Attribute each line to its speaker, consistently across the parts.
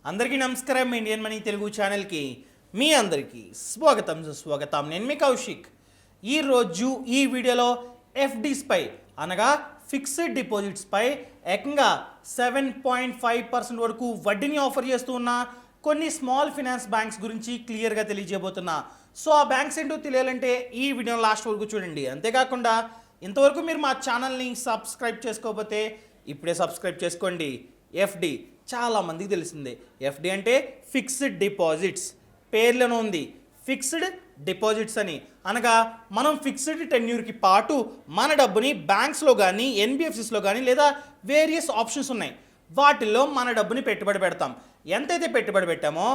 Speaker 1: అందరికీ నమస్కారం. Indian money Telugu ఛానల్కి మీ అందరికీ స్వాగతం సుస్వాగతం. నేను మీ కౌశిక్. ఈరోజు ఈ వీడియోలో ఎఫ్డీస్పై అనగా ఫిక్స్డ్ డిపాజిట్స్పై ఏకంగా 7.5% వరకు వడ్డీని ఆఫర్ చేస్తూ ఉన్న కొన్ని స్మాల్ ఫినాన్స్ బ్యాంక్స్ గురించి క్లియర్గా తెలియజేయబోతున్నా. సో ఆ బ్యాంక్స్ ఏంటో తెలియాలంటే ఈ వీడియో లాస్ట్ వరకు చూడండి. అంతేకాకుండా ఇంతవరకు మీరు మా ఛానల్ని సబ్స్క్రైబ్ చేసుకోకపోతే ఇప్పుడే సబ్స్క్రైబ్ చేసుకోండి. ఎఫ్డి చాలామందికి తెలిసిందే. ఎఫ్డి అంటే ఫిక్స్డ్ డిపాజిట్స్, పేర్లోనే ఉంది ఫిక్స్డ్ డిపాజిట్స్ అని. అనగా మనం ఫిక్స్డ్ టెన్యూర్కి పాటు మన డబ్బుని బ్యాంక్స్లో కానీ ఎన్బిఎఫ్సిస్లో కానీ లేదా వేరియస్ ఆప్షన్స్ ఉన్నాయి, వాటిల్లో మన డబ్బుని పెట్టుబడి పెడతాం. ఎంతైతే పెట్టుబడి పెట్టామో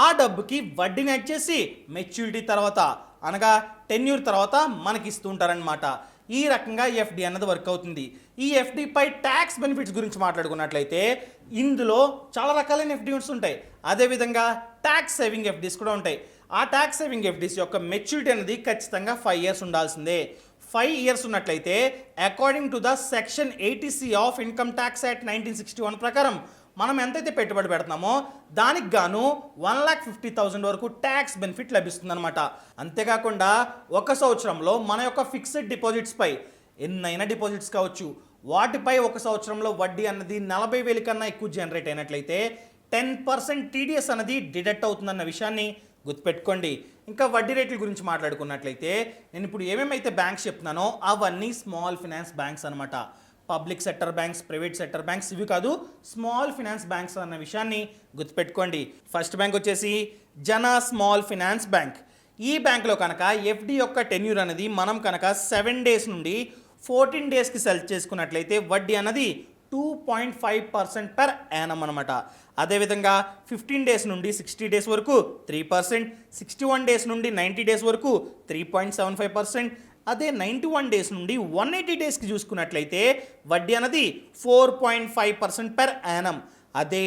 Speaker 1: ఆ డబ్బుకి వడ్డీని వచ్చేసి మెచ్యూరిటీ తర్వాత అనగా టెన్యూర్ తర్వాత మనకి ఇస్తూ ఉంటారనమాట. ఈ రకంగా ఎఫ్డి అన్నది వర్క్ అవుతుంది. ఈ ఎఫ్డిపై ట్యాక్స్ బెనిఫిట్స్ గురించి మాట్లాడుకున్నట్లయితే ఇందులో చాలా రకాలైన ఎఫ్డీస్ ఉంటాయి. అదేవిధంగా ట్యాక్స్ సేవింగ్ ఎఫ్డీస్ కూడా ఉంటాయి. ఆ ట్యాక్స్ సేవింగ్ ఎఫ్డీస్ యొక్క మెచ్యూరిటీ అనేది ఖచ్చితంగా 5 years ఉండాల్సిందే. 5 years ఉన్నట్లయితే according to the section 80C of income tax act 1961 ప్రకారం మనం ఎంతైతే పెట్టుబడి పెడుతున్నామో దానికి గాను 1,50,000 వరకు ట్యాక్స్ బెనిఫిట్ లభిస్తుందన్నమాట. అంతేకాకుండా ఒక సంవత్సరంలో మన యొక్క ఫిక్స్డ్ డిపాజిట్స్పై ఎన్నైనా డిపాజిట్స్ కావచ్చు, వాటిపై ఒక సంవత్సరంలో వడ్డీ అన్నది 40,000 కన్నా ఎక్కువ జనరేట్ అయినట్లయితే 10% టీడీఎస్ అనేది డిడక్ట్ అవుతుందన్న విషయాన్ని గుర్తుపెట్టుకోండి. ఇంకా వడ్డీ రేట్ల గురించి మాట్లాడుకున్నట్లయితే నేను ఇప్పుడు ఏమేమైతే బ్యాంక్స్ చెప్తున్నానో అవన్నీ స్మాల్ ఫినాన్స్ బ్యాంక్స్ అనమాట. Public sector banks, private sector banks ఇవి కాదు, స్మాల్ ఫినాన్స్ బ్యాంక్స్ అన్న విషయాన్ని గుర్తుపెట్టుకోండి. ఫస్ట్ బ్యాంక్ వచ్చేసి జన స్మాల్ ఫినాన్స్ బ్యాంక్. ఈ బ్యాంక్లో కనుక ఎఫ్డి యొక్క టెన్యూర్ అనేది మనం కనుక 7 days నుండి 14 daysకి సెలెక్ట్ చేసుకున్నట్లయితే వడ్డీ అన్నది 2.5% per annum అనమాట. అదేవిధంగా 15 days నుండి 60 days వరకు 3%, 61 days నుండి 90 days వరకు 3.75%, అదే 91 days నుండి 180 daysకి చూసుకున్నట్లయితే వడ్డీ అనేది 4.5% per annum. అదే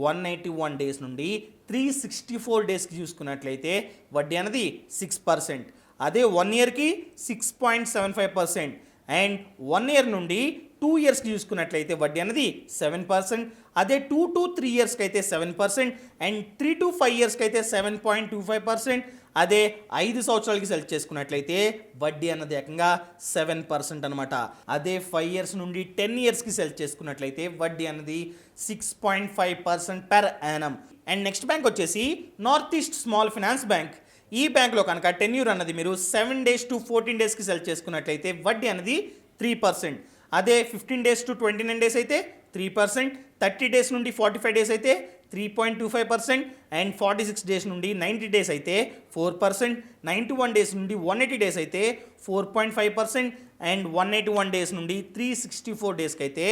Speaker 1: 181 days నుండి 364 daysకి చూసుకున్నట్లయితే వడ్డీ అనేది 6%. అదే 1 yearకి 6.75%. అండ్ 1 year నుండి 2 yearsకి చూసుకున్నట్లయితే వడ్డీ అనేది 7%. అదే 2 to 3 yearsకి అయితే 7%. అండ్ 3 to 5 yearsకి అయితే 7.25%. అదే 5 సంవత్సరాలకి సెలెక్ట్ చేసుకున్నట్లయితే వడ్డీ అన్నది ఏకంగా 7% అనమాట. అదే 5 years నుండి 10 yearsకి సెలెక్ట్ చేసుకున్నట్లయితే వడ్డీ అన్నది 6.5% per annum. And next bank వచ్చేసి north east small finance bank. ఈ బ్యాంక్లో కనుక టెన్యూర్ అన్నది మీరు 7 days to 14 daysకి సెలెక్ట్ చేసుకున్నట్లయితే వడ్డీ అనేది 3%. అదే 15 days to 29 days అయితే 3%, 30 days నుండి 45 days అయితే 3.25%, అండ్ 46 days నుండి 90 days అయితే 4%, 91 days నుండి 180 days అయితే 4.5%, అండ్ 181 days నుండి 364 daysకి అయితే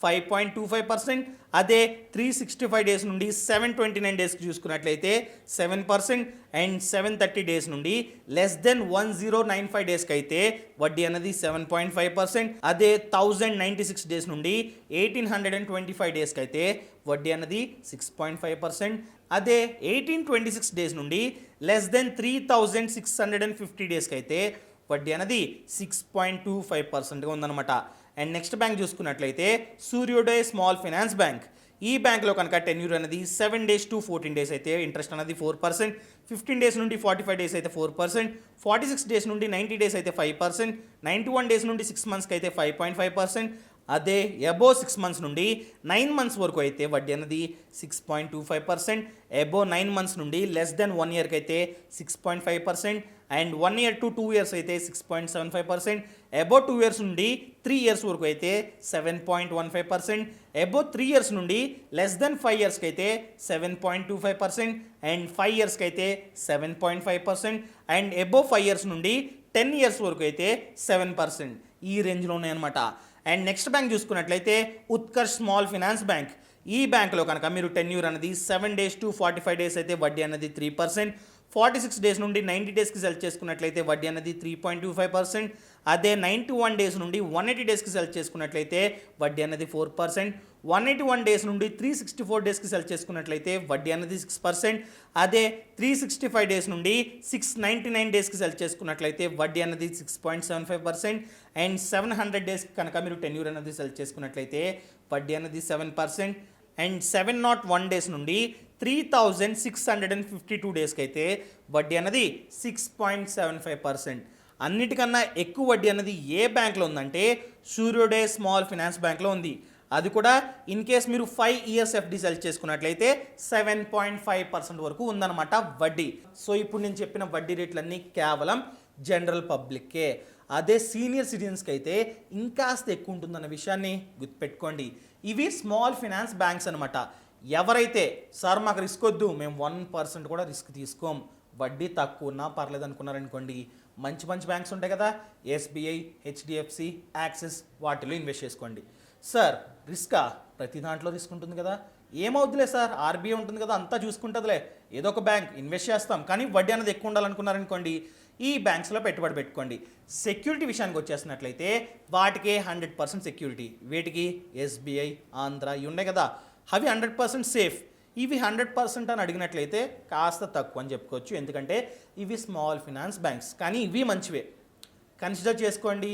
Speaker 1: 5.25%. అదే 365 days నుండి 729 daysకి చూసుకున్నట్లయితే 7%, అండ్ 730 days నుండి లెస్ దెన్ 1095 daysకి అయితే వడ్డీ అనేది 7.5%. అదే 1096 days నుండి 1825 daysకి అయితే వడ్డీ అన్నది 6.5%. అదే 1826 days నుండి లెస్ దెన్ 3650 daysకి అయితే వడ్డీ అనేది 6.25%గా ఉందన్నమాట. అండ్ నెక్స్ట్ బ్యాంక్ చూసుకున్నట్లయితే సూర్యోదయ్ స్మాల్ ఫినాన్స్ బ్యాంక్. ఈ బ్యాంక్లో కనుక టెన్యూర్ అనేది 7 days to 14 days అయితే ఇంట్రెస్ట్ అనేది 4%, 15 days నుండి 45 days అయితే 4%, 46 days నుండి 90 days అయితే 5%, 91 days నుండి 6 monthsకి అయితే 5.5%. అదే అబో 6 months నుండి 9 months వరకు అయితే వడ్డీ అనేది 6.25%, అబో 9 months నుండి లెస్ దెన్ 1 yearకి అయితే 6.5%, అండ్ 1 year to 2 years అయితే 6.75%, అబో 2 years నుండి 3 years వరకు అయితే 7.15%, అబో 3 years నుండి లెస్ దెన్ 5 yearsకి అయితే 7.25%, అండ్ 5 yearsకి అయితే 7.5%, అండ్ అబో 5 years నుండి 10 years వరకు అయితే 7%. ఈ రేంజ్లో ఉన్నాయన్నమాట. అండ్ నెక్స్ట్ బ్యాంక్ చూసుకున్నట్లయితే ఉత్కర్ష్ స్మాల్ ఫినాన్స్ బ్యాంక్. ఈ బ్యాంక్లో కనుక మీరు టెన్యూర్ అనేది 7 days to 45 days అయితే వడ్డీ అనేది 3%, 46 days నుండి 90 daysకి సెలెక్ట్ చేసుకున్నట్లయితే వడ్డీ అనేది 3.25%. అదే 91 days నుండి 180 daysకి సెలెక్ట్ చేసుకున్నట్లయితే వడ్డీ అనేది 4%, 181 days నుండి 364 daysకి సెలెక్ట్ చేసుకున్నట్లయితే వడ్డీ అనేది 6%, అదే 365 days నుండి 699 daysకి సెలెక్ట్ చేసుకున్నట్లయితే వడ్డీ అనేది 6.75%, అండ్ 700 days కనుక మీరు టెన్యూర్ అనేది సెలెక్ట్ చేసుకున్నట్లయితే వడ్డీ అనేది 7%, అండ్ 701 days నుండి 3652 డేస్కి అయితే వడ్డీ అన్నది 6.75%. అన్నిటికన్నా ఎక్కువ వడ్డీ అన్నది ఏ బ్యాంక్లో ఉందంటే సూర్యోదయ స్మాల్ ఫినాన్స్ బ్యాంక్లో ఉంది. అది కూడా ఇన్ కేస్ మీరు 5 ఇయర్స్ ఎఫ్డి సెలెక్ట్ చేసుకున్నట్లయితే 7.5% వరకు ఉందన్నమాట వడ్డీ. సో ఇప్పుడు నేను చెప్పిన వడ్డీ రేట్లన్నీ కేవలం జనరల్ పబ్లిక్కే. అదే సీనియర్ సిటిజన్స్కి అయితే ఇంకాస్త ఎక్కువ ఉంటుందన్న విషయాన్ని గుర్తుపెట్టుకోండి. ఇవి స్మాల్ ఫినాన్స్ బ్యాంక్స్ అనమాట. ఎవరైతే సార్ మాకు రిస్క్ వద్దు, మేము 1% కూడా రిస్క్ తీసుకోం, వడ్డీ తక్కువ ఉన్నా పర్లేదు అనుకున్నారనుకోండి, మంచి మంచి బ్యాంక్స్ ఉంటాయి కదా, ఎస్బీఐ, హెచ్డిఎఫ్సి, యాక్సిస్, వాటిలో ఇన్వెస్ట్ చేసుకోండి. సార్ రిస్కా? ప్రతి దాంట్లో రిస్క్ ఉంటుంది కదా, ఏమవుద్దులే సార్, ఆర్బీఐ ఉంటుంది కదా, అంతా చూసుకుంటుందిలే, ఏదో ఒక బ్యాంక్ ఇన్వెస్ట్ చేస్తాం, కానీ వడ్డీ అనేది ఎక్కువ ఉండాలనుకున్నారనుకోండి, ఈ బ్యాంక్స్లో పెట్టుబడి పెట్టుకోండి. సెక్యూరిటీ విషయానికి వచ్చేసినట్లయితే వాటికి 100% సెక్యూరిటీ. వీటికి ఎస్బీఐ, ఆంధ్ర ఇవి ఉన్నాయి కదా, అవి 100% సేఫ్. ఇవి 100% అని అడిగినట్లయితే కాస్త తక్కువ అని చెప్పుకోవచ్చు, ఎందుకంటే ఇవి స్మాల్ ఫినాన్స్ బ్యాంక్స్. కానీ ఇవి మంచివే, కన్సిడర్ చేసుకోండి,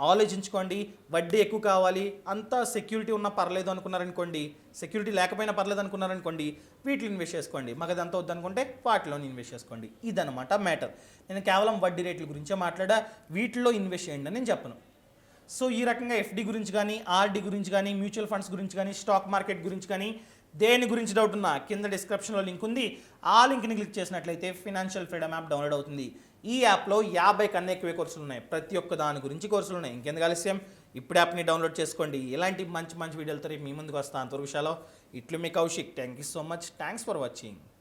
Speaker 1: ఆలోచించుకోండి. వడ్డీ ఎక్కువ కావాలి, అంతా సెక్యూరిటీ ఉన్నా పర్లేదు అనుకున్నారనుకోండి, సెక్యూరిటీ లేకపోయినా పర్లేదు అనుకున్నారనుకోండి, వీటిలో ఇన్వెస్ట్ చేసుకోండి. మాకు అదంతా వద్దనుకుంటే వాటిలోనే ఇన్వెస్ట్ చేసుకోండి. ఇదనమాట మ్యాటర్. నేను కేవలం వడ్డీ రేట్ల గురించే మాట్లాడా, వీటిలో ఇన్వెస్ట్ చేయండి అని నేను చెప్పను. సో ఈ రకంగా ఎఫ్డి గురించి కానీ, ఆర్డి గురించి కానీ, మ్యూచువల్ ఫండ్స్ గురించి కానీ, స్టాక్ మార్కెట్ గురించి కానీ, దేని గురించి డౌట్ ఉన్నా కింద డిస్క్రిప్షన్లో లింక్ ఉంది. ఆ లింక్ని క్లిక్ చేసినట్లయితే ఫినాన్షియల్ ఫ్రీడమ్ యాప్ డౌన్లోడ్ అవుతుంది. ఈ యాప్లో 50 కన్నా ఎక్కువే కోర్సులు ఉన్నాయి. ప్రతి ఒక్క దాని గురించి కోర్సులు ఉన్నాయి. ఇంకెందుకు ఆలస్యం, ఇప్పుడు యాప్ని డౌన్లోడ్ చేసుకోండి. ఇలాంటి మంచి మంచి వీడియోలతో రేపు మీ ముందుకు వస్తాను. అంతవరకు విషయాలు ఇట్లు మీ Kaushik. Thank you so much. Thanks for watching.